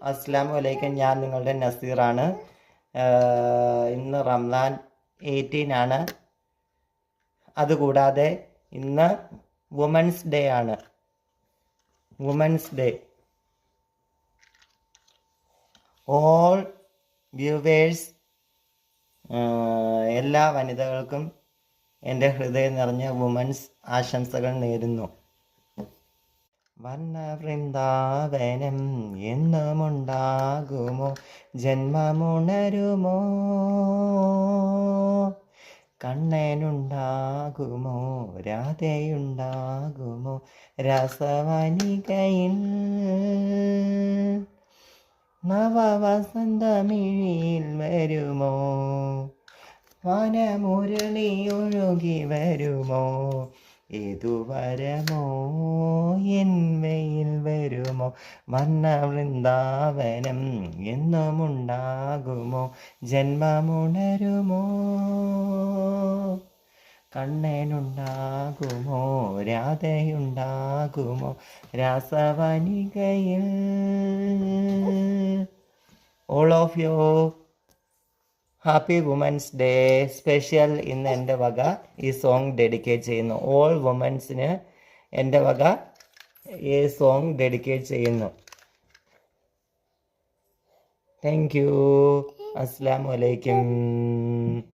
അസ്സലാമു അലൈക്കും. ഞാൻ നിങ്ങളുടെ നസീറാണ്. ഇന്ന് റംസാൻ 18 ആണ്. അതുകൂടാതെ ഇന്ന് വുമൻസ് ഡേ ആണ്. Women's day. ഓൾ വ്യൂവേഴ്സ്, എല്ലാ വനിതകൾക്കും എൻ്റെ ഹൃദയം നിറഞ്ഞ വുമൻസ് ആശംസകൾ നേരുന്നു. വർണ്ണവൃന്ദാവനം എന്നുമുണ്ടാകുമോ, ജന്മമുണരുമോ, കണ്ണനുണ്ടാകുമോ, രാധയുണ്ടാകുമോ, രസവനികയിൽ നവവസന്തമിഴിയിൽ വരുമോ, വനമുരളി ഒഴുകി വരുമോ, ഏതുവരമോ എൻ വെയിൽ വരുമോ, വർണ്ണവൃന്ദാവനം എന്നുമുണ്ടാകുമോ, ജന്മമുണരുമോ, കണ്ണനുണ്ടാകുമോ, രാധയുണ്ടാകുമോ, രാസവനികയിൽ. All of you happy women's day special. ഇന്ന് എൻ്റെ വക ഈ സോങ് ഡെഡിക്കേറ്റ് ചെയ്യുന്നു. ഓൾ വുമൻസിന് എൻ്റെ വക ഈ സോങ് ഡെഡിക്കേറ്റ് ചെയ്യുന്നു. Thank you. അസ്സലാമു അലൈക്കും.